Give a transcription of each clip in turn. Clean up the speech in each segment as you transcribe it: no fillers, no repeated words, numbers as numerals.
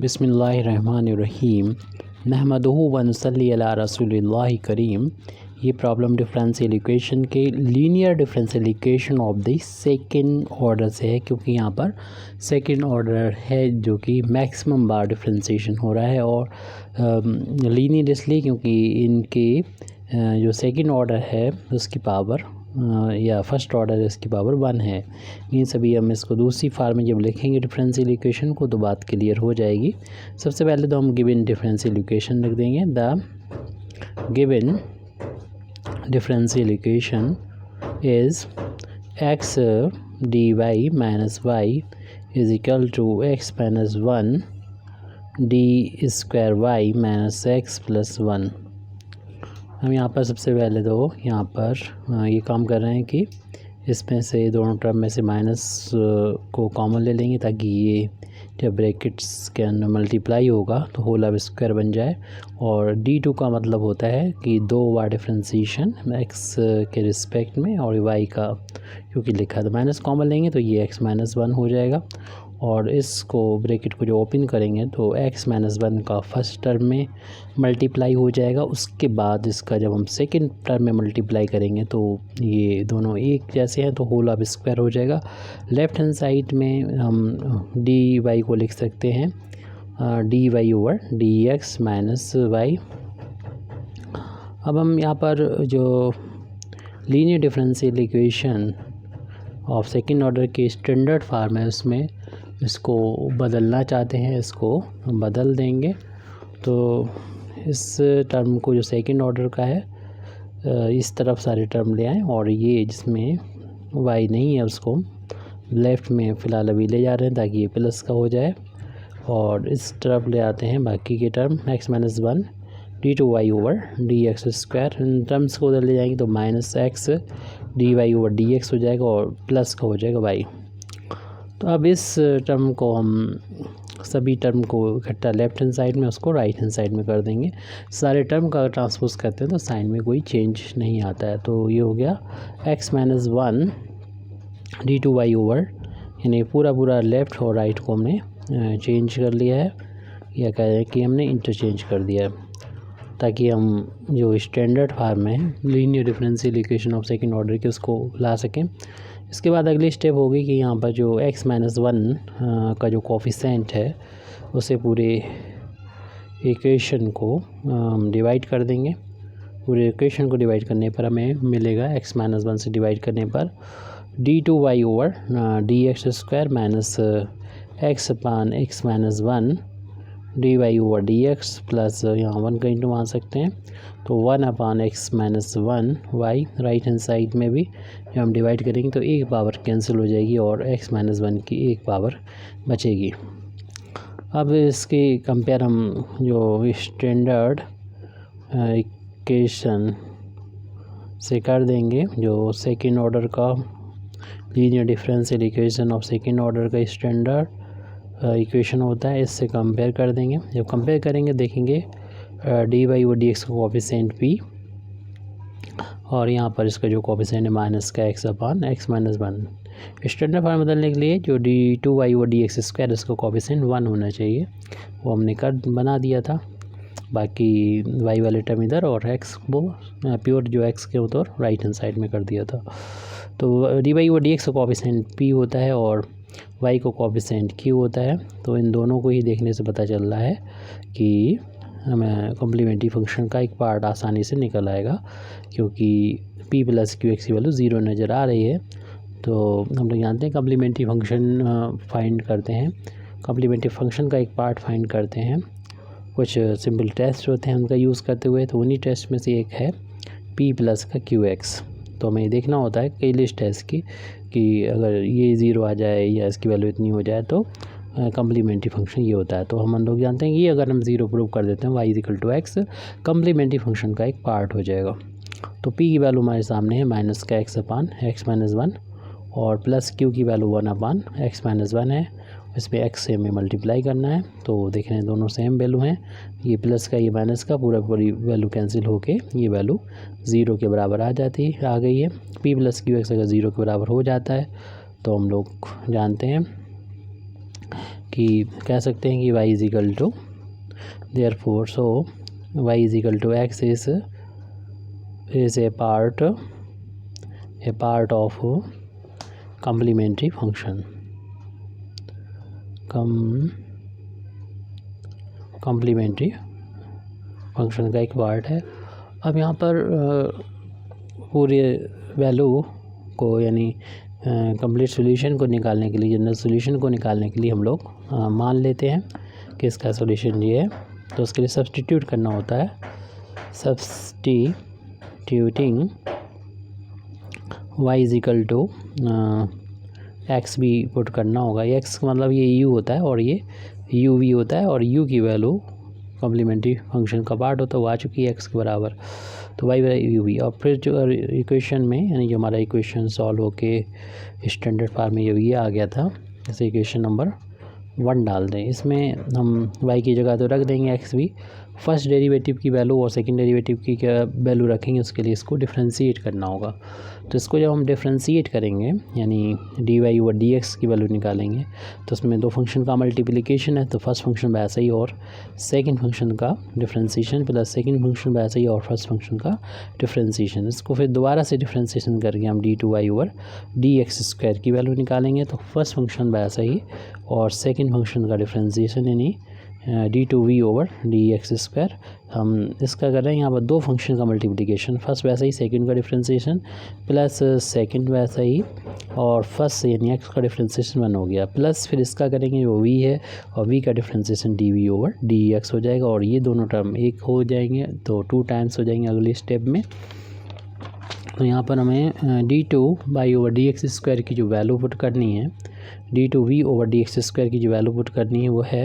बिस्मिल्लाहिर्रहमानिर्रहीम नहमदुहु व नसल्ली अला रसूलिल्लाहि करीम। ये प्रॉब्लम डिफरेंशियल इक्वेशन के linear differential equation of the second order से है, क्योंकि यहाँ पर सेकंड ऑर्डर है जो कि मैक्सिमम बार डिफरेंशिएशन हो रहा है। और लीनियर इसलिए क्योंकि इनके जो सेकंड ऑर्डर है उसकी पावर या फर्स्ट ऑर्डर इसकी पावर 1 है। इन सभी हम इसको दूसरी फॉर्म में जब लिखेंगे डिफरेंशियल इक्वेशन को तो बात क्लियर हो जाएगी। सबसे पहले तो हम गिवन डिफरेंशियल इक्वेशन लिख देंगे। The given differential equation is x dy minus y is equal to x minus 1 D square y minus x plus 1। हम यहाँ पर सबसे पहले तो यहाँ पर ये काम कर रहे हैं कि इसमें से दोनों टर्म में से माइनस को कॉमन ले लेंगे, ताकि ये जब ब्रैकेट्स के अंदर मल्टीप्लाई होगा तो होल अब स्क्वायर बन जाए। और d2 का मतलब होता है कि 2 बार डिफ्रेंसीशन x के रिस्पेक्ट में, और y का क्योंकि लिखा था माइनस कॉमन लेंगे तो ये x माइनस 1 हो जाएगा। और इसको ब्रैकेट को जो ओपन करेंगे तो x माइनस 1 का फर्स्ट टर्म में मल्टीप्लाई हो जाएगा। उसके बाद इसका जब हम सेकंड टर्म में मल्टीप्लाई करेंगे तो ये दोनों एक जैसे हैं तो होल अब स्क्वायर हो जाएगा। लेफ़्ट हैंड साइड में हम डी वाई को लिख सकते हैं D y over D x minus y. अब हम यहाँ पर जो linear differential equation of second order के स्टैंडर्ड फॉर्म है उसमें इसको बदलना चाहते हैं, इसको हम बदल देंगे। तो इस टर्म को जो सेकंड ऑर्डर का है इस तरफ सारे टर्म ले आएँ, और ये जिसमें y नहीं है उसको लेफ़्ट में फ़िलहाल अभी ले जा रहे हैं ताकि ये प्लस का हो जाए। और इस तरफ ले आते हैं बाकी के term x minus 1 D two y over D x square. इन टर्म्स को उधर ले जाएंगे तो minus x D y over D x हो जाएगा और प्लस का हो जाएगा y। तो अब इस टर्म को हम सभी टर्म को इकट्ठा लेफ्ट हैंड साइड में उसको राइट हैंड साइड में कर देंगे। सारे टर्म का ट्रांसपोज करते हैं तो साइन में कोई चेंज नहीं आता है। तो ये हो गया x minus 1 D two y over, यानी पूरा लेफ़्ट और राइट को हमने चेंज कर लिया है, या कह रहे हैं कि हमने इंटरचेंज कर दिया है, ताकि हम जो स्टैंडर्ड फॉर्म है linear differential equation of second order के उसको ला सकें। इसके बाद अगली स्टेप होगी कि यहाँ पर जो x माइनस 1 का जो कोफिशिएंट है उसे पूरे इक्वेशन को हम डिवाइड कर देंगे। पूरे इक्वेशन को डिवाइड करने पर हमें मिलेगा x माइनस 1 से डिवाइड करने पर d two y over D x square minus x upon x minus 1 d y over D x plus यहाँ 1 का इंटू मान सकते हैं तो 1 upon x minus 1 y. Right hand side में भी जब हम डिवाइड करेंगे तो एक पावर कैंसिल हो जाएगी और x माइनस 1 की एक पावर बचेगी। अब इसकी कंपेयर हम जो स्टैंडर्ड इक्वेशन से कर देंगे, जो सेकंड ऑर्डर का linear differential equation of second order का स्टैंडर्ड इक्वेशन होता है, इससे कंपेयर कर देंगे। जब कंपेयर करेंगे देखेंगे डी वाई और डी एक्स का कोफिशिएंट p, और यहाँ पर इसका जो कोफिशिएंट है माइनस का x अपान एक्स माइनस 1। स्टैंडर्ड फॉर्म बदलने के लिए जो डी टू वाई और डी एक्स स्क्वायर इसका कोफिशिएंट 1 होना चाहिए, वो हमने कर बना दिया था। बाकी y वाले टर्म इधर और x वो प्योर जो x के उधर राइट हैंड साइड में कर दिया था। तो डी वाई और डी एक्स का कोफिशिएंट p होता है और y को कोफिशिएंट q होता है। तो इन दोनों को ही देखने से पता चल रहा है कि हमें कॉम्प्लीमेंट्री फंक्शन का एक पार्ट आसानी से निकल आएगा, क्योंकि p प्लस क्यू एक्स की वैल्यू 0 नज़र आ रही है। तो हम लोग जानते हैं कॉम्प्लीमेंट्री फंक्शन फाइंड करते हैं, कॉम्प्लीमेंट्री फंक्शन का एक पार्ट फाइंड करते हैं। कुछ सिंपल टेस्ट होते हैं उनका यूज़ करते हुए, तो उन्हीं टेस्ट में से एक है p प्लस का क्यू एक्स। तो हमें देखना होता है कई लिस्ट है इसकी कि अगर ये 0 आ जाए या इसकी वैल्यू इतनी हो जाए तो कम्प्लीमेंट्री फंक्शन ये होता है। तो हम लोग जानते हैं कि अगर हम 0 प्रूव कर देते हैं y equal to x, complementary function का एक पार्ट हो जाएगा। तो p की वैल्यू हमारे सामने है माइनस का x अपान एक्स माइनस 1, और प्लस q की वैल्यू 1 अपान एक्स माइनस 1 है। इसमें x से हमें मल्टीप्लाई करना है, तो देख रहे हैं दोनों सेम वैल्यू हैं। ये प्लस का ये माइनस का पूरी वैल्यू कैंसिल होके ये वैल्यू 0 के बराबर आ गई है। p प्लस क्यू एक्स अगर 0 के बराबर हो जाता है तो हम लोग जानते हैं कि कह सकते हैं कि y is equal to therefore so y is equal to x is a part of complementary function, complementary function का एक पार्ट है। अब यहाँ पर पूरे वैल्यू को यानी कंप्लीट सॉल्यूशन को निकालने के लिए, जनरल सॉल्यूशन को निकालने के लिए हम लोग मान लेते हैं कि इसका सॉल्यूशन ये है। तो उसके लिए सब्स्टिट्यूट करना होता है, substituting y is equal to x भी पुट करना होगा। x मतलब ये u होता है और ये u v होता है, और u की वैल्यू कॉम्प्लीमेंट्री फंक्शन का पार्ट होता है, वो आ चुकी है x के बराबर, तो y बराबर u v। और फिर जो इक्वेशन में यानी जो हमारा इक्वेशन सॉल्व होके स्टैंडर्ड फॉर्म में ये आ गया था, जैसे इक्वेशन नंबर 1 डाल दें। इसमें हम y की जगह तो रख देंगे x भी, फर्स्ट डेरिवेटिव की वैल्यू और सेकंड डेरिवेटिव की क्या वैल्यू रखेंगे, उसके लिए इसको डिफ्रेंशिएट करना होगा। तो इसको जब हम डिफ्रेंशिएट करेंगे यानी dy ओवर dx की वैल्यू निकालेंगे, तो उसमें दो फंक्शन का मल्टीप्लिकेशन है, तो फर्स्ट फंक्शन वैसे ही और सेकंड फंक्शन का डिफ्रेंशिएशन प्लस सेकंड फंक्शन वैसे ही और फर्स्ट फंक्शन का डिफ्रेंशिएशन। इसको फिर दोबारा से डिफ्रेंशिएशन करके हम d2y ओवर dx स्क्वायर की वैल्यू निकालेंगे, तो फर्स्ट फंक्शन वैसा ही और सेकंड फंक्शन का डिफ्रेंशिएशन यानी d2v ओवर dx स्क्वायर। हम इसका कर रहे हैं यहाँ पर दो फंक्शन का मल्टीप्लिकेशन, फर्स्ट वैसा ही सेकंड का डिफ्रेंशिएशन प्लस सेकंड वैसा ही और फर्स्ट यानी x का डिफ्रेंशिएशन 1 हो गया, प्लस फिर इसका करेंगे जो v है और v का डिफ्रेंशिएशन dv ओवर dx हो जाएगा, और ये दोनों टर्म एक हो जाएंगे तो 2 टाइम्स हो जाएंगे अगले स्टेप में। तो यहाँ पर हमें d2y ओवर dx स्क्वायर की जो वैल्यू पुट करनी है, d2v ओवर dx स्क्वायर की जो वैल्यू पुट करनी है वो है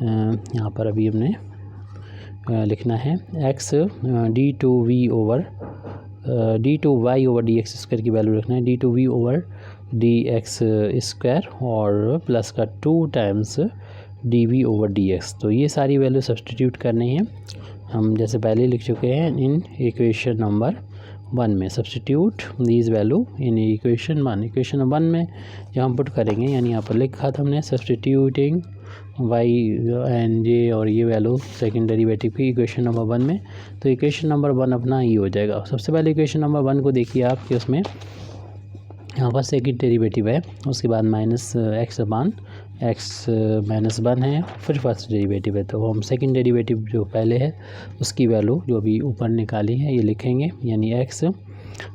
यहाँ पर अभी हमने लिखना है x d2y over dx square की वैल्यू रखना है d2v ओवर dx स्क्वायर और प्लस का 2 टाइम्स dv ओवर dx। तो ये सारी वैल्यू सब्स्टिट्यूट करनी है, हम जैसे पहले लिख चुके हैं इन इक्वेशन नंबर 1 में। Substitute these value in equation 1, equation number 1 में जब हम पुट करेंगे यानी यहाँ पर लिखा था हमने सब्स्टिट्यूटिंग y एंड j और ये वैल्यू सेकंड डेरिवेटिव की इक्वेशन नंबर 1 में, तो इक्वेशन नंबर 1 अपना ही हो जाएगा। सबसे पहले इक्वेशन नंबर 1 को देखिए आप कि उसमें यहाँ पर सेकंड डेरिवेटिव है, उसके बाद माइनस x अपान x माइनस 1 है, फिर फर्स्ट डेरिवेटिव है, तो हम सेकंड डेरिवेटिव जो पहले है उसकी वैल्यू जो अभी ऊपर निकाली है ये लिखेंगे, यानी x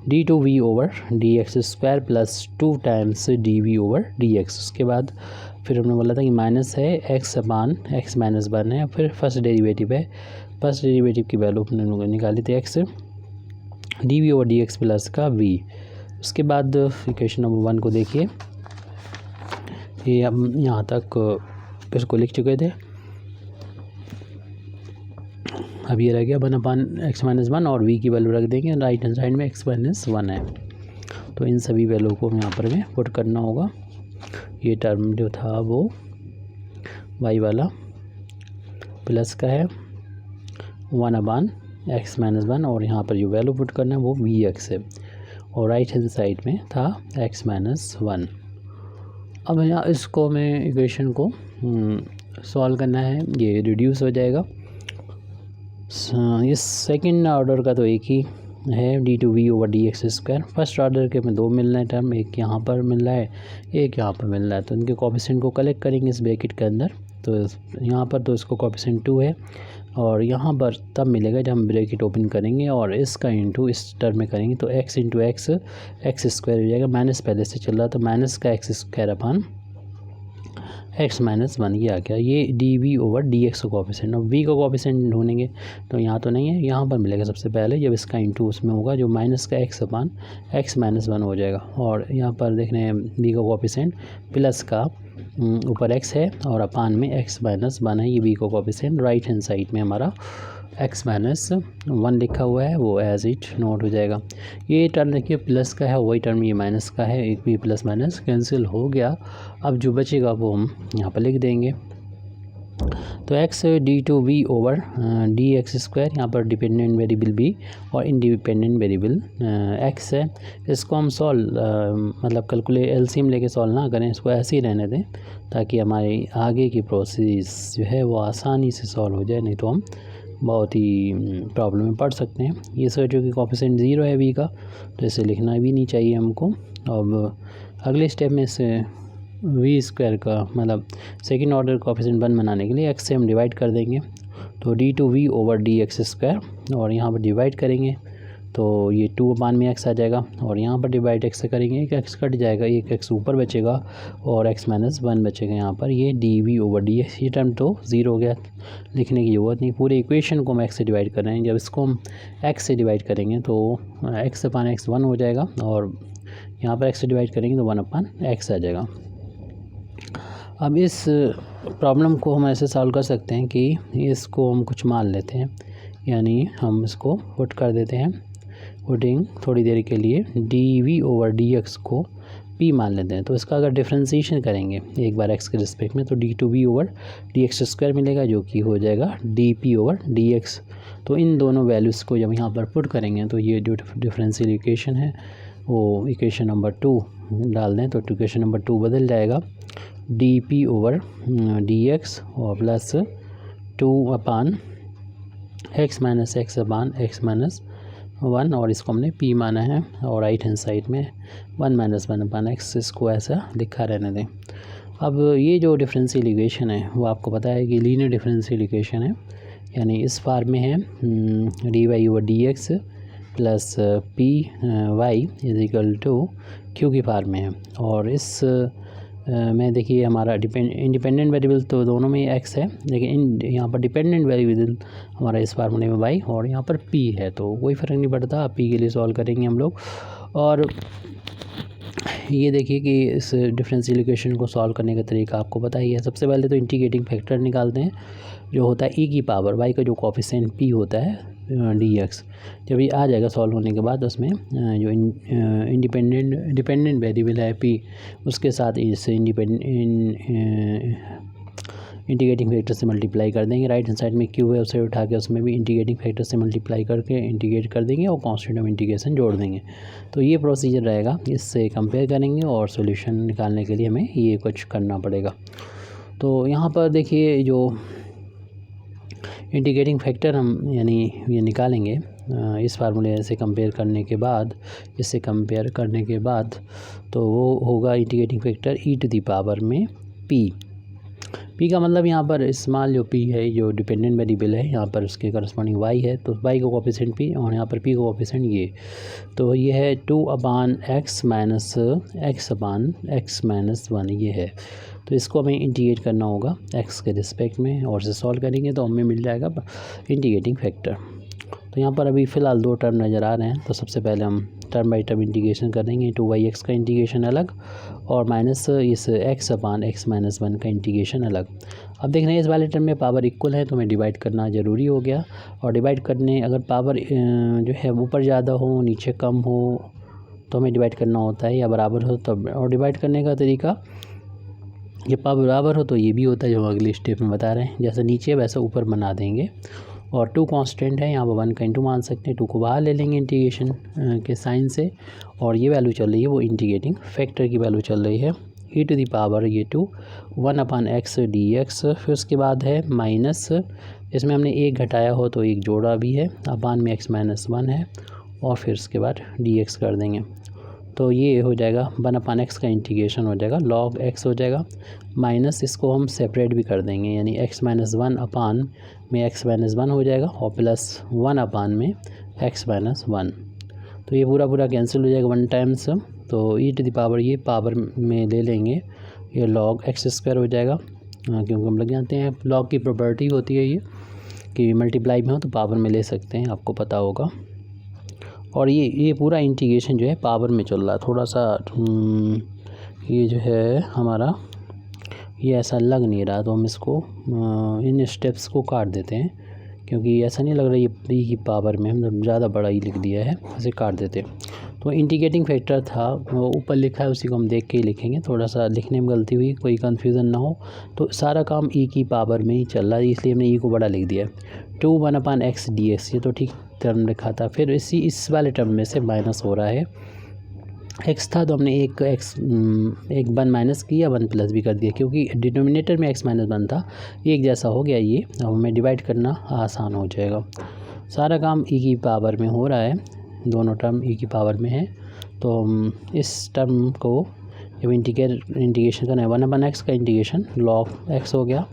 d2v over dx square plus 2 times dv over dx। उसके बाद फिर हमने बोला था कि माइनस है x अपान x माइनस 1 है, फिर फर्स्ट डेरिवेटिव है, फर्स्ट डेरिवेटिव की वैल्यू हमने निकाली थी x dv over dx plus का v। उसके बाद इक्वेशन नंबर 1 को देखिए, ये हम यहाँ तक इसको लिख चुके थे, अब ये रह गया 1 अपान x माइनस 1 और v की वैल्यू रख देंगे, राइट हैंड साइड में x माइनस 1 है, तो इन सभी वैल्यू को यहाँ पर में पुट करना होगा। ये टर्म जो था वो y वाला प्लस का है 1 अपान x माइनस 1 और यहाँ पर जो वैल्यू पुट करना है वो vx है, और राइट हैंड साइड में था x माइनस 1। अब यहाँ इसको हमें इक्वेशन को सॉल्व करना है, ये रिड्यूस हो जाएगा। इस सेकंड ऑर्डर का तो एक ही है d2v over dx square, first order के में 2 मिल रहे हैं टर्म, एक यहाँ पर मिल रहा है एक यहाँ पर मिल रहा है, तो इनके कोएफिशिएंट को कलेक्ट करेंगे इस ब्रैकेट के अंदर। तो यहाँ पर तो इसको कोएफिशिएंट 2 है और यहाँ पर तब मिलेगा जब हम ब्रैकेट ओपन करेंगे और इसका इंटू इस टर्म में करेंगे, तो x इंटू एक्स स्क्वायर हो जाएगा, माइनस पहले से चल रहा तो माइनस का x square upon x minus 1 ये आ गया, ये dv ओवर dx का कोएफिशिएंट। अब v का कोएफिशिएंट ढूंढेंगे तो यहाँ तो नहीं है, यहाँ पर मिलेगा सबसे पहले जब इसका इंटू उसमें होगा, जो माइनस का x अपान x माइनस 1 हो जाएगा, और यहाँ पर देख रहे हैं v का कोएफिशिएंट प्लस का ऊपर x है और अपान में x माइनस 1 है, ये v का कोएफिशिएंट राइट हैंड साइड में हमारा x माइनस 1 लिखा हुआ है वो एज इट नोट हो जाएगा। ये टर्म देखिए प्लस का है, वही टर्म ये माइनस का है, एक भी प्लस माइनस कैंसिल हो गया। अब जो बचेगा वो हम यहाँ पर लिख देंगे, तो x d2v over D x square, यहाँ पर डिपेंडेंट वेरिएबल b और इंडिपेंडेंट वेरिएबल x है। इसको हम सॉल्व मतलब कैलकुलेट एलसीएम लेके सॉल्व ना करें, इसको ऐसे ही रहने दें ताकि हमारी आगे की प्रोसेस जो है वो आसानी से सॉल्व हो जाए, नहीं तो हम बहुत ही प्रॉब्लम में पड़ सकते हैं। ये सर जो कि कोफिशिएंट 0 है v का, तो इसे लिखना भी नहीं चाहिए हमको। अब अगले स्टेप में इसे वी स्क्वायर का मतलब सेकेंड ऑर्डर कोफिशिएंट 1 बनाने के लिए x से हम डिवाइड कर देंगे, तो d2v over D x square, और यहाँ पर डिवाइड करेंगे तो ये 2/x आ जाएगा, और यहाँ पर डिवाइड x से करेंगे एक x कट जाएगा, एक x ऊपर बचेगा और x - 1 बचेगा। यहाँ पर ये dv ओवर dx, ये टर्म तो 0 हो गया, लिखने की ज़रूरत नहीं। पूरे इक्वेशन को हम x से डिवाइड कर रहे हैं, जब इसको हम x से डिवाइड करेंगे तो x/x 1 हो जाएगा, और यहाँ पर x से डिवाइड करेंगे तो 1/x आ जाएगा। अब इस प्रॉब्लम को हम ऐसे सॉल्व कर सकते हैं कि इसको हम कुछ मान लेते हैं, यानी हम इसको पुट कर देते हैं, पुटिंग थोड़ी देर के लिए dv ओवर dx को p मान लेते हैं। तो इसका अगर डिफ्रेंशिएशन करेंगे एक बार x के रिस्पेक्ट में, तो d2v ओवर dx स्क्वायर मिलेगा, जो कि हो जाएगा dp ओवर dx। तो इन दोनों वैल्यूज़ को जब यहाँ पर पुट करेंगे तो ये जो डिफरेंशियल इक्वेशन है वो इक्वेशन नंबर 2 डाल दें, तो इक्वेशन नंबर 2 बदल जाएगा dp ओवर dx और प्लस 2/x-x/1, और इसको हमने p माना है, और राइट हैंड साइड में 1-1/x, इसको ऐसा लिखा रहने दें। अब ये जो डिफरेंशियल इक्वेशन है वो आपको पता है कि लीनियर डिफरेंशियल इक्वेशन है, यानी इस फॉर्म में है dy over dx plus py is equal to q की फॉर्म में है, और इस में देखिए हमारा इंडिपेंडेंट वेरिएबल तो दोनों में x है, लेकिन यहाँ पर डिपेंडेंट वेरिएबल हमारा इस फार्मूले में y और यहाँ पर p है, तो कोई फ़र्क नहीं पड़ता। p के लिए सॉल्व करेंगे हम लोग, और ये देखिए कि इस डिफरेंशियल इक्वेशन को सॉल्व करने का तरीका आपको पता ही है। सबसे पहले तो इंटीग्रेटिंग फैक्टर निकालते हैं, जो होता है e की पावर y का जो कोफिशिएंट p होता है dx। जब ये आ जाएगा सॉल्व होने के बाद, उसमें जो डिपेंडेंट वेरिएबल है p, उसके साथ इस इंटीग्रेटिंग फैक्टर से मल्टीप्लाई कर देंगे। राइट हैंड साइड में q है, उसे उठा के उसमें भी इंटीग्रेटिंग फैक्टर से मल्टीप्लाई करके इंटीग्रेट कर देंगे और कांस्टेंट ऑफ इंटीग्रेशन जोड़ देंगे। तो ये प्रोसीजर रहेगा, इससे कंपेयर करेंगे और सॉल्यूशन निकालने के लिए हमें ये कुछ करना पड़ेगा। तो यहाँ पर देखिए जो इंटीग्रेटिंग फैक्टर हम यानी ये निकालेंगे इस फार्मूले से कंपेयर करने के बाद, इससे कंपेयर करने के बाद तो वो होगा integrating factor e to the power में p का मतलब यहाँ पर स्मॉल जो p है, जो डिपेंडेंट वेरिएबल है, यहाँ पर उसके करस्पॉन्डिंग y है, तो y का कोफिशिएंट p और यहाँ पर p का कोफिशिएंट ये, तो ये है 2/x-x/1 ये है। तो इसको हमें इंटीग्रेट करना होगा x के रिस्पेक्ट में, और इसे सॉल्व करेंगे तो हमें मिल जाएगा इंटीग्रेटिंग फैक्टर। तो यहाँ पर अभी फ़िलहाल 2 टर्म नज़र आ रहे हैं, तो सबसे पहले हम टर्म बाई टर्म इंटीग्रेशन करेंगे। 2/x का इंटीग्रेशन अलग और माइनस इस x/x-1 का इंटीग्रेशन अलग। अब देख रहे हैं इस वाले टर्म में पावर इक्वल है, तो हमें डिवाइड करना ज़रूरी हो गया, और डिवाइड करने अगर पावर जो है ऊपर ज़्यादा हो नीचे कम हो तो हमें डिवाइड करना होता है, या बराबर हो तब। और डिवाइड करने का तरीका, जब पावर बराबर हो तो ये भी होता है, जो हम अगले स्टेप में बता रहे हैं, जैसे नीचे वैसे ऊपर बना देंगे। और 2 कांस्टेंट है, यहाँ पर 1 का इंटू मान सकते हैं, 2 को बाहर ले लेंगे इंटीग्रेशन के साइन से, और ये वैल्यू चल रही है वो इंटीग्रेटिंग फैक्टर की वैल्यू चल रही है e टू दी पावर ये 2 1/x dx। फिर उसके बाद है माइनस, इसमें हमने 1 घटाया हो तो 1 जोड़ा भी है, अपान में x-1 है, और फिर उसके बाद dx कर देंगे, तो ये हो जाएगा 1/x का इंटीग्रेशन हो जाएगा log x हो जाएगा, माइनस इसको हम सेपरेट भी कर देंगे, यानी x-1 अपान में x-1 हो जाएगा, और प्लस 1 अपान में x-1, तो ये पूरा कैंसिल हो जाएगा 1 टाइम्स। तो e टू द पावर ये पावर में ले लेंगे, ये log x² हो जाएगा, क्योंकि हम लोग जानते हैं log की प्रॉपर्टी होती है ये कि मल्टीप्लाई में हो तो पावर में ले सकते हैं, आपको पता होगा। और ये पूरा इंटीग्रेशन जो है पावर में चल रहा है, थोड़ा सा ये जो है हमारा ये ऐसा लग नहीं रहा, तो हम इसको इन स्टेप्स को काट देते हैं, क्योंकि ऐसा नहीं लग रहा ये p की पावर में, मतलब ज़्यादा बड़ा ही लिख दिया है, इसे काट देते हैं। तो इंटीग्रेटिंग फैक्टर था वो ऊपर लिखा है, उसी को हम देख के ही लिखेंगे, थोड़ा सा लिखने में गलती हुई, कोई कन्फ्यूज़न ना हो। तो सारा काम ई की पावर में ही चल रहा है, इसलिए हमने ई को बड़ा लिख दिया। 2 1/x dx, ये तो ठीक टर्म लिखा था। फिर इस वाले टर्म में से माइनस हो रहा है, एक्स था तो हमने एक 1 माइनस किया, 1 प्लस भी कर दिया, क्योंकि डिनोमिनेटर में x माइनस 1 था, एक जैसा हो गया ये। अब हमें डिवाइड करना आसान हो जाएगा। सारा काम ई की पावर में हो रहा है, दोनों टर्म ई की पावर में है। तो इस टर्म को जब इंटीग्रेशन करना है, 1/x का इंटीग्रेशन log x हो गया,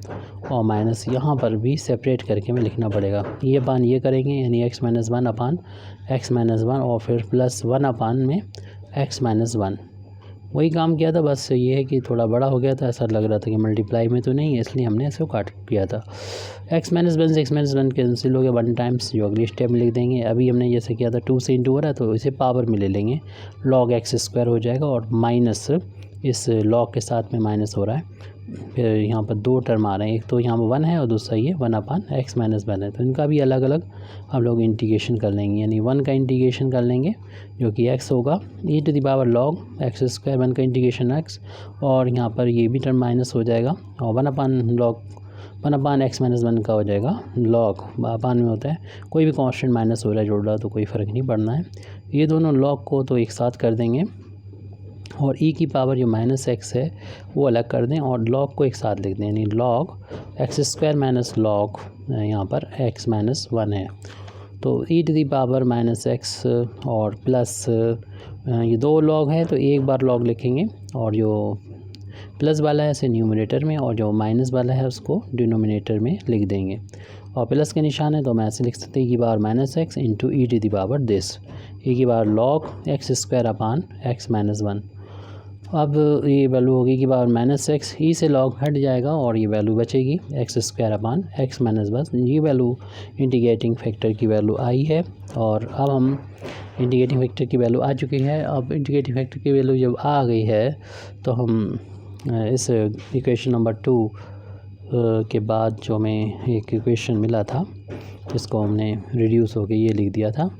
और माइनस यहाँ पर भी सेपरेट करके हमें लिखना पड़ेगा। ये अपान ये करेंगे, यानी x माइनस 1 अपान x माइनस 1, और फिर प्लस 1 अपान में x माइनस 1। वही काम किया था, बस ये है कि थोड़ा बड़ा हो गया था, ऐसा लग रहा था कि मल्टीप्लाई में तो नहीं है, इसलिए हमने इसको काट किया था। x माइनस 1 से x माइनस 1 कैंसिल हो गया 1 टाइम्स, जो अगली स्टेप में लिख देंगे। अभी हमने जैसे किया था 2 से इंटू हो रहा है, तो इसे पावर में ले लेंगे, log x स्क्वायर हो जाएगा, और माइनस इस log के साथ में माइनस हो रहा है। फिर यहाँ पर 2 टर्म आ रहे हैं, एक तो यहाँ पर 1 है और दूसरा ये 1 अपान x माइनस 1 है। तो इनका भी अलग अलग हम लोग इंटीग्रेशन कर लेंगे, यानी 1 का इंटीग्रेशन कर लेंगे जो कि x होगा, e⁻ log x स्क्वायर, 1 का इंटीग्रेशन x, और यहाँ पर ये भी टर्म माइनस हो जाएगा, और 1 अपान x माइनस 1 का हो जाएगा log, अपान में होता है, कोई भी कांस्टेंट माइनस हो रहा है जोड़ रहा है तो कोई फ़र्क नहीं पड़ना है। ये दोनों log को तो एक साथ कर देंगे, और ई की पावर जो माइनस एक्स है वो अलग कर दें, और log को एक साथ लिख दें, यानी log x square minus log यहाँ पर x माइनस 1 है। तो e⁻ माइनस एक्स और प्लस ये 2 log है, तो एक बार log लिखेंगे, और जो प्लस वाला है इसे न्यूमरेटर में, और जो माइनस वाला है उसको डिनोमिनेटर में लिख देंगे। और प्लस के निशान है तो मैं ऐसे लिख सकते हैं e⁻ minus x into e⁻ this, e⁻ log x square upon x minus 1। अब ये वैल्यू होगी कि बार माइनस एक्स, ई से log हट जाएगा और ये वैल्यू बचेगी x square upon x minus 1। ये वैल्यू इंटीग्रेटिंग फैक्टर की वैल्यू आई है, और अब हम इंटीग्रेटिंग फैक्टर की वैल्यू आ चुकी है। अब इंटीग्रेटिंग फैक्टर की वैल्यू जब आ गई है तो हम इस इक्वेशन नंबर 2 के बाद जो हमें एक इक्वेशन मिला था जिसको हमने रिड्यूस होकर ये लिख दिया था,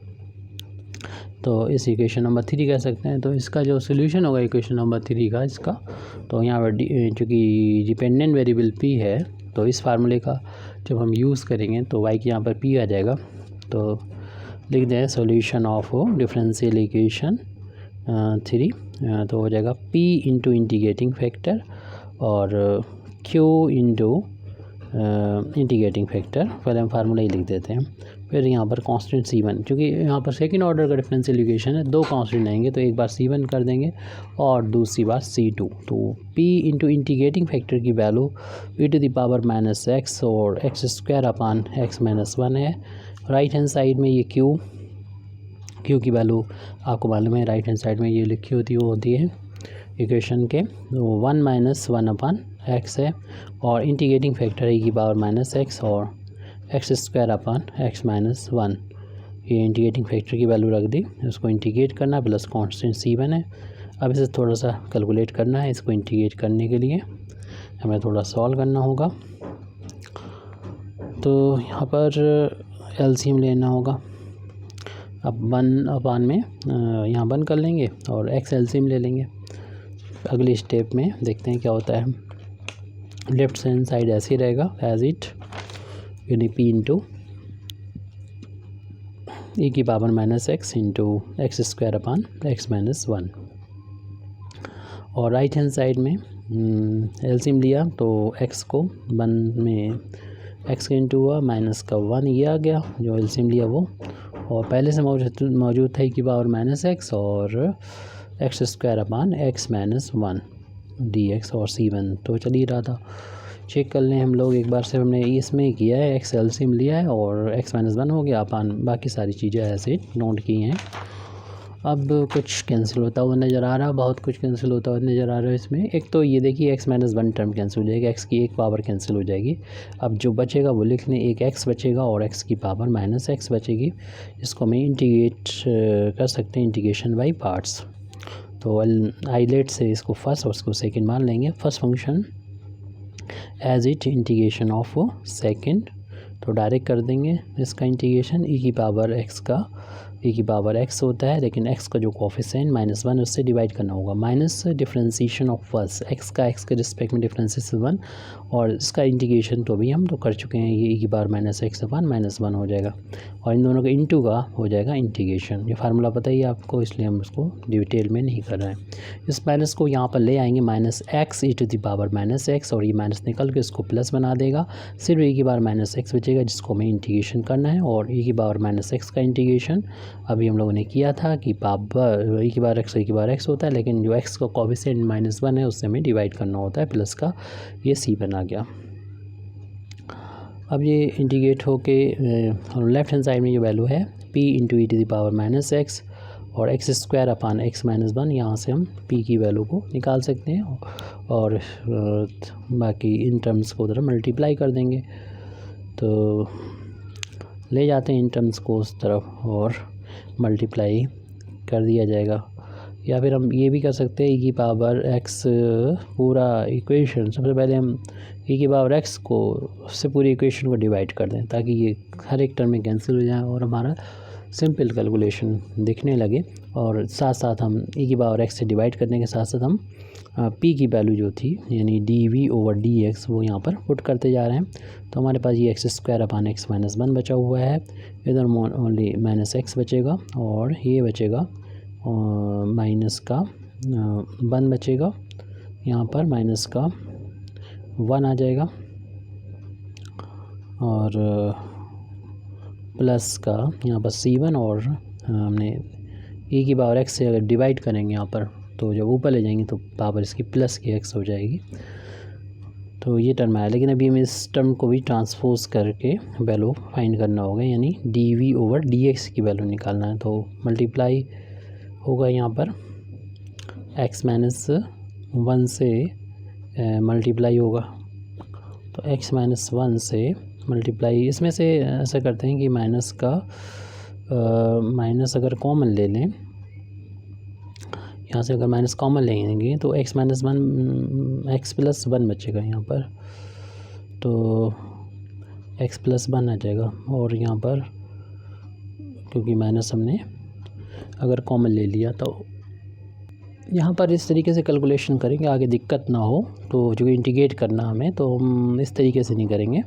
तो इस इक्वेशन नंबर 3 कह सकते हैं। तो इसका जो सोल्यूशन होगा इक्वेशन नंबर 3 का इसका, तो यहाँ पर चूँकि डिपेंडेंट वेरिएबल p है, तो इस फार्मूले का जब हम यूज़ करेंगे तो y के यहाँ पर p आ जाएगा। तो लिख दें सोल्यूशन ऑफ डिफरेंशियल इक्वेशन 3, तो हो जाएगा p इंटू इंटीग्रेटिंग फैक्टर और q इंटू इंटीग्रेटिंग फैक्टर। पहले हम फार्मूला ही लिख देते हैं, फिर यहाँ पर कांस्टेंट c1, क्योंकि यहाँ पर सेकंड ऑर्डर का डिफरेंशियल इक्वेशन है, 2 कांस्टेंट आएंगे, तो एक बार c1 कर देंगे और दूसरी बार c2। तो p इंटू इंटीग्रेटिंग फैक्टर की वैल्यू e⁻ माइनस एक्स और x square upon x minus 1 है। राइट हैंड साइड में ये q की वैल्यू आपको मालूम है, राइट हैंड साइड में ये लिखी होती है इक्वेशन के, तो 1 माइनस 1 अपान x है, और integrating factor e⁻ minus x और x square upon x minus 1। ये इंटीग्रेटिंग फैक्टर की वैल्यू रख दी, उसको इंटीग्रेट करना, प्लस कांस्टेंट c1 है। अब इसे थोड़ा सा कैलकुलेट करना है, इसको इंटीग्रेट करने के लिए हमें थोड़ा सॉल्व करना होगा। तो यहाँ पर एलसीएम लेना होगा। अब 1 अपान में यहाँ 1 कर लेंगे और x एलसीएम ले लेंगे। अगली स्टेप में देखते हैं क्या होता है। लेफ्ट हैंड साइड ऐसे ही रहेगा एज इट, यानी p into e⁻ minus x into x square upon x minus 1। और राइट हैंड साइड में एलसीएम लिया तो x को 1 में x का इंटू हुआ, माइनस का 1 ये आ गया जो एलसीएम लिया वो, और पहले से मौजूद था e⁻ माइनस एक्स और x square upon x minus 1 dx, और c1 तो चल ही रहा था। चेक कर लें हम लोग एक बार से, हमने इसमें किया है, x एलसीएम लिया है और x माइनस 1 हो गया अपान बाकी सारी चीज़ें ऐसे नोट की हैं। अब कुछ कैंसिल होता हुआ नज़र आ रहा, बहुत कुछ कैंसिल होता हुआ नज़र आ रहा है इसमें। एक तो ये देखिए x माइनस 1 टर्म कैंसिल हो जाएगा, x की एक पावर कैंसिल हो जाएगी। अब जो बचेगा वो लिख लें, एक x बचेगा और x की पावर माइनस x बचेगी। इसको हमें इंटीग्रेट कर सकते हैं इंटीग्रेशन बाई पार्ट्स। तो आइलेट से इसको फर्स्ट और उसको सेकेंड मान लेंगे। First function as it integration of second, तो डायरेक्ट कर देंगे इसका इंटीग्रेशन e⁻x का e की पावर x होता है, लेकिन x का जो कोफिशिएंट -1 उससे डिवाइड करना होगा। Minus differentiation of first x के रिस्पेक्ट में डिफरेंशिएशन 1, और इसका इंटीग्रेशन तो अभी हम तो कर चुके हैं, ये e की पावर -x/-1 हो जाएगा, और इन दोनों का इंटू का हो जाएगा इंटीग्रेशन। ये फार्मूला पता ही है आपको, इसलिए हम इसको डिटेल में नहीं कर रहे हैं। इस माइनस को यहाँ पर ले आएंगे -x e⁻x, और ये माइनस निकल के इसको प्लस बना देगा। सिर्फ e की पावर -x बचेगा, जिसको हमें इंटीग्रेशन करना है, और e की पावर -x का इंटीग्रेशन अभी हम लोगों ने किया था कि पावर e की पावर x होता है, लेकिन जो x का कोफिशिएंट -1 है उससे हमें डिवाइड करना होता है प्लस का, ये c बना गया। अब ये इंटीग्रेट होके लेफ्ट हैंड साइड में ये वैल्यू है p इंटू e⁻x और x²/x-1, यहाँ से हम p की वैल्यू को निकाल सकते हैं, और बाकी इन टर्म्स को उधर मल्टीप्लाई कर देंगे। तो ले जाते हैं इन टर्म्स को उस तरफ और मल्टीप्लाई कर दिया जाएगा, या फिर हम ये भी कर सकते हैं e की पावर x पूरा इक्वेशन, सबसे पहले हम e की पावर x को उससे पूरी इक्वेशन को डिवाइड कर दें, ताकि ये हर एक टर्म में कैंसिल हो जाए और हमारा सिंपल कैलकुलेशन दिखने लगे। और साथ साथ हम e की पावर x से डिवाइड करने के साथ साथ हम p की वैल्यू जो थी यानी dv/dx वो यहाँ पर पुट करते जा रहे हैं। तो हमारे पास ये x²/x-1 बचा हुआ है, इधर ओनली -x बचेगा, और ये बचेगा माइनस का 1 बचेगा, यहाँ पर माइनस का 1 आ जाएगा, और प्लस का यहाँ पर c1, और हमने e की पावर x से अगर डिवाइड करेंगे यहाँ पर, तो जब ऊपर ले जाएंगे तो पावर इसकी प्लस की x हो जाएगी। तो ये टर्म आया, लेकिन अभी हमें इस टर्म को भी ट्रांसपोज करके वैल्यू फाइंड करना होगा, यानी dv/dx की वैल्यू निकालना है। तो मल्टीप्लाई होगा यहाँ पर x-1 से मल्टीप्लाई होगा, तो x-1 से मल्टीप्लाई, इसमें से ऐसा करते हैं कि माइनस का माइनस अगर कॉमन ले लें, यहाँ से अगर माइनस कॉमन लेंगे तो x-1 x+1 बचेगा यहाँ पर, तो x+1 आ जाएगा, और यहाँ पर क्योंकि माइनस हमने अगर कॉमन ले लिया तो यहाँ पर इस तरीके से कैलकुलेशन करेंगे, आगे दिक्कत ना हो। तो जो इंटीग्रेट करना हमें, तो हम इस तरीके से नहीं करेंगे,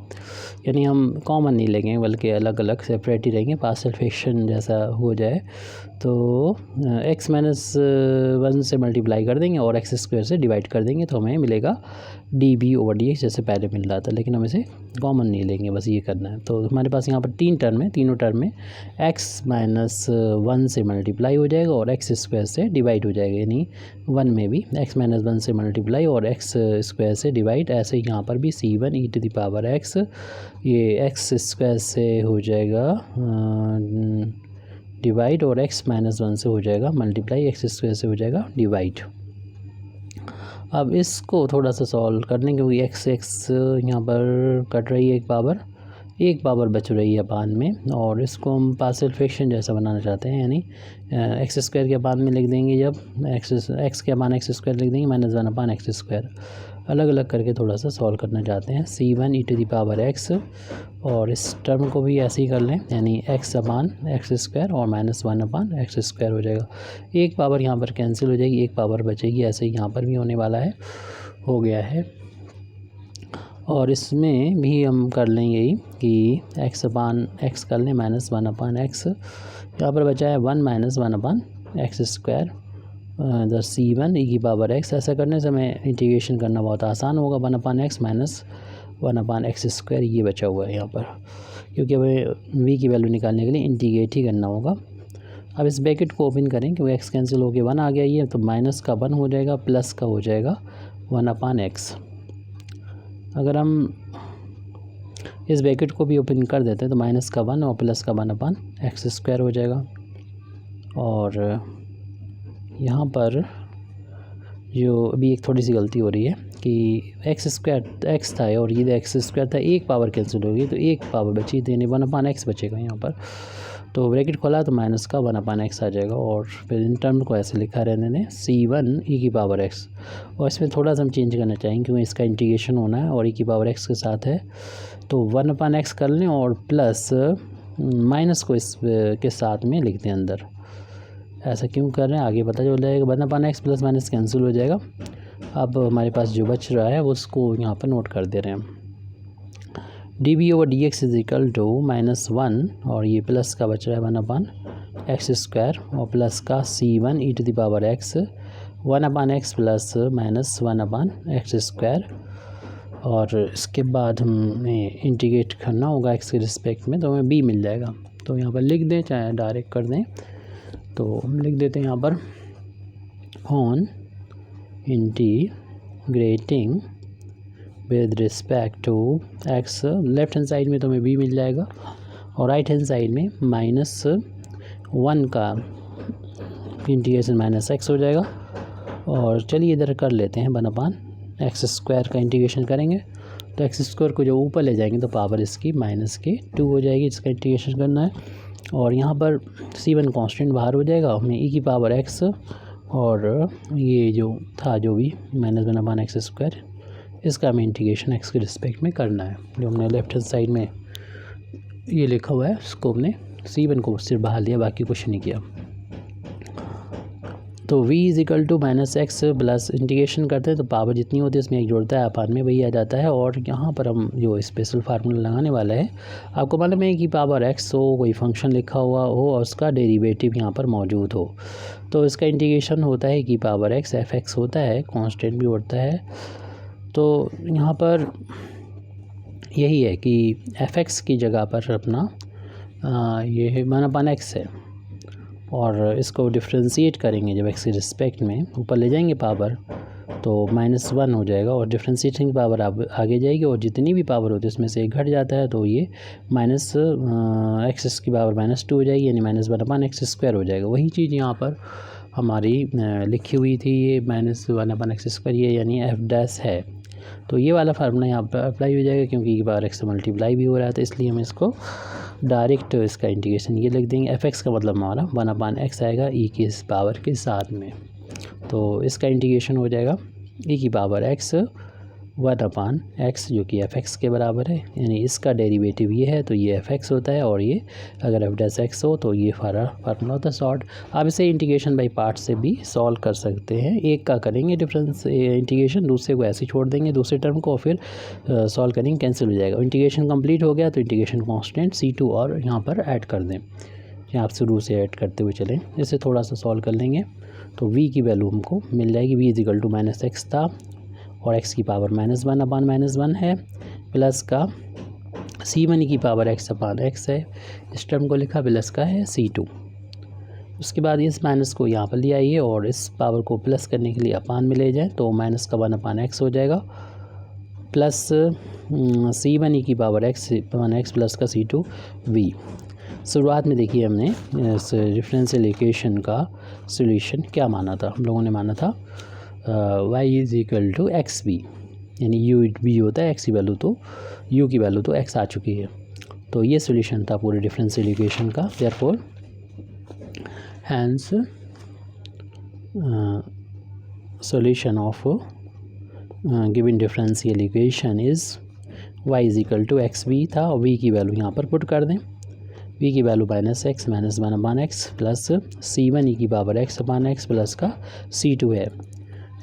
यानी हम कॉमन नहीं लेंगे बल्कि अलग अलग सेपरेट ही रहेंगे, पार्शियल फ्रैक्शन जैसा हो जाए। तो x-1 से मल्टीप्लाई कर देंगे और x² से डिवाइड कर देंगे, तो हमें मिलेगा dv/dx जैसे पहले मिल रहा था, लेकिन हम इसे कॉमन नहीं लेंगे, बस ये करना है। तो हमारे पास यहाँ पर 3 टर्म है, तीनों टर्म में x-1 से मल्टीप्लाई हो जाएगा और x² से डिवाइड हो जाएगा, यानी 1 में भी x-1 से मल्टीप्लाई और x² से डिवाइड। ऐसे यहाँ पर भी c1 e⁻x, ये x² से हो जाएगा डिवाइड, और x-1 से हो जाएगा मल्टीप्लाई, x² से हो जाएगा डिवाइड। अब इसको थोड़ा सा सॉल्व करने, क्योंकि x यहाँ पर कट रही है, एक पावर बच रही है अपान में, और इसको हम पार्शियल फ्रैक्शन जैसा बनाना चाहते हैं, यानी x² के अपान में लिख देंगे, जब x के अपान x² लिख देंगे -1/x², अलग अलग करके थोड़ा सा सॉल्व करना चाहते हैं। c1 e⁻x, और इस टर्म को भी ऐसे ही कर लें, यानी x/x² और -1/x² हो जाएगा। एक पावर यहाँ पर कैंसिल हो जाएगी, एक पावर बचेगी, ऐसे ही यहाँ पर भी होने वाला है, हो गया है। और इसमें भी हम कर लेंगे यही कि x/x कर लें -1/x, यहाँ पर बचा है 1 -1/x², इधर c1 e⁻x। ऐसा करने से हमें इंटीग्रेशन करना बहुत आसान होगा, 1/x -1/x², ये बचा हुआ है यहाँ पर, क्योंकि हमें v की वैल्यू निकालने के लिए इंटीग्रेट ही करना होगा। अब इस ब्रैकेट को ओपन करें, क्योंकि x कैंसिल हो के 1 आ गया, ये तो माइनस का 1 हो जाएगा, प्लस का हो जाएगा 1/x। अगर हम इस ब्रैकेट को भी ओपन कर देते हैं तो माइनस का 1 और प्लस का 1/x² हो जाएगा। और यहाँ पर जो अभी एक थोड़ी सी गलती हो रही है कि x² था और ये x² था, एक पावर कैंसिल होगी तो एक पावर बची, तो यानी 1/x बचेगा यहाँ पर। तो ब्रैकेट खोला तो माइनस का 1/x आ जाएगा, और फिर इन टर्म को ऐसे लिखा रहने दें c1 e⁻x। और इसमें थोड़ा सा हम चेंज करना चाहेंगे, क्योंकि इसका इंटीग्रेशन होना है और e⁻x के साथ है, तो 1/x कर लें और प्लस माइनस को इस के साथ में लिखते हैं अंदर। ऐसा क्यों कर रहे हैं आगे पता चल जाएगा। 1 upon X plus minus cancel हो जाएगा। अब हमारे पास जो बच रहा है उसको यहाँ पर नोट कर दे रहे हैं। D B over D X is equal to -1 और ये प्लस का बच रहा है 1 अपॉन एक्स स्क्वायर और प्लस का c1 e to the power X 1 upon X plus minus 1 upon X square. और इसके बाद हमें इंटीग्रेट करना होगा एक्स के रिस्पेक्ट में, तो हमें b मिल जाएगा। तो यहाँ पर लिख दें, चाहे डायरेक्ट कर दें, तो हम लिख देते हैं यहाँ पर on integrating with respect to X. Left hand side में तो हमें b मिल जाएगा और राइट हैंड साइड में -1 का इंटीग्रेशन माइनस एक्स हो जाएगा। और चलिए इधर कर लेते हैं 1 अपॉन एक्स स्क्वायर का इंटीग्रेशन करेंगे तो एक्स स्क्वायर को जब ऊपर ले जाएंगे तो पावर इसकी -2 हो जाएगी, इसका इंटीग्रेशन करना है। और यहाँ पर c1 कांस्टेंट बाहर हो जाएगा, हमें e की पावर एक्स और ये जो था जो भी -1 अपॉन एक्स स्क्वायर, इसका हमें इंटीग्रेशन एक्स के रिस्पेक्ट में करना है। जो हमने लेफ्ट हैंड साइड में ये लिखा हुआ है उसको हमने c1 को सिर्फ बाहर लिया, बाकी कुछ नहीं किया। तो v is equal to -x plus integration करते हैं तो पावर जितनी होती है उसमें एक जोड़ता है, अपान में वही आ जाता है। और यहाँ पर हम जो स्पेशल फार्मूला लगाने वाला है, आपको मालूम है कि पावर x हो, कोई फंक्शन लिखा हुआ हो और उसका डेरिवेटिव यहाँ पर मौजूद हो, तो इसका इंटीग्रेशन होता है कि पावर x f(x) होता है, कांस्टेंट भी होता है। तो यहाँ पर यही है कि f(x) की जगह पर अपना ये 1 अपॉन x है और इसको डिफ्रेंशिएट करेंगे जब x के रिस्पेक्ट में ऊपर ले जाएंगे पावर तो -1 हो जाएगा और डिफ्रेंशिएटिंग पावर आगे जाएगी और जितनी भी पावर होती है उसमें से एक घट जाता है तो ये -x की पावर -2 हो जाएगी, यानी -1 अपॉन एक्स स्क्वायर हो जाएगा। वही चीज़ यहाँ पर हमारी लिखी हुई थी, ये -1 अपॉन एक्स स्क्वायर, ये यानी f' है। तो ये वाला फार्मूला यहाँ पर अप्लाई हो जाएगा क्योंकि पावर x से मल्टीप्लाई भी हो रहा था, इसलिए हम इसको डायरेक्ट इसका इंटीग्रेशन ये लिख देंगे। f(x) का मतलब हमारा 1 अपॉन एक्स आएगा e की इस पावर के साथ में, तो इसका इंटीग्रेशन हो जाएगा e की पावर x 1 अपॉन एक्स जो कि f(x) के बराबर है, यानी इसका डेरिवेटिव ये है तो ये f(x) होता है और ये अगर f'(x) हो तो ये फार्मूला होता है शॉर्ट। आप इसे इंटीग्रेशन बाई पार्ट से भी सॉल्व कर सकते हैं, एक का करेंगे डिफरेंस इंटीग्रेशन, दूसरे को ऐसे छोड़ देंगे दूसरे टर्म को, फिर सॉल्व करेंगे, कैंसिल हो जाएगा। इंटीग्रेशन कंप्लीट हो गया तो इंटीग्रेशन कांस्टेंट c2 और यहाँ पर ऐड कर दें, आप शुरू से ऐड करते हुए चलें। इसे थोड़ा सा सॉल्व कर लेंगे तो v की वैल्यू हमको मिल जाएगी, v is equal to -x था और x की पावर -1 अपॉन -1 है, प्लस का c1 की पावर x अपॉन x है, इस टर्म को लिखा, प्लस का है c2। उसके बाद इस माइनस को यहाँ पर ले आइए और इस पावर को प्लस करने के लिए अपान में ले जाएं तो माइनस का 1 अपॉन x हो जाएगा, प्लस c1 की power x upon x plus का c2 v। शुरुआत में देखिए हमने इस डिफरेंशियल इक्वेशन का सॉल्यूशन क्या माना था, हम लोगों ने माना था y is equal to X B, यानी u b होता है x की वैल्यू तो u की वैल्यू तो x आ चुकी है। तो ये सॉल्यूशन था पूरे डिफरेंशियल इक्वेशन का। Therefore hence solution of given differential equation is y is equal to X B था और v की वैल्यू यहाँ पर पुट कर दें, v की value -x -1 upon x plus c1 की power x upon x plus का c2 है,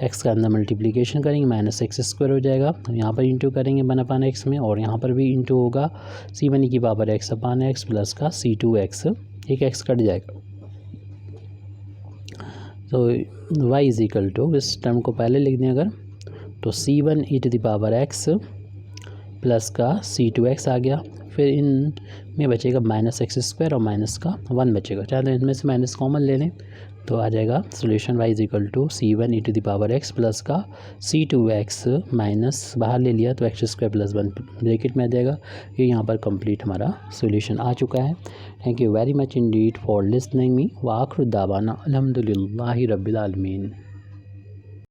x का अंदर मल्टीप्लिकेशन करेंगे -x² हो जाएगा, तो यहाँ पर इंटू करेंगे 1 अपॉन x में और यहाँ पर भी इंटू होगा c1 की power x upon x plus का c2x, एक x कट जाएगा। तो y इज इक्वल टू, इस टर्म को पहले लिख दें अगर तो c1 e to the power x plus का c2x आ गया, फिर इन में बचेगा -x² और माइनस का 1 बचेगा, चाहे तो इनमें से माइनस कॉमन ले लें तो आ जाएगा solution y is equal to c1 e to the power x plus का c2x माइनस बाहर ले लिया तो x² प्लस 1 ब्रैकेट में आ जाएगा। ये यहाँ पर कंप्लीट हमारा सॉल्यूशन आ चुका है। Thank you very much Indeed for listening me. व आखिर दावाना अल्हम्दुलिल्लाहि रब्बिल आलमीन।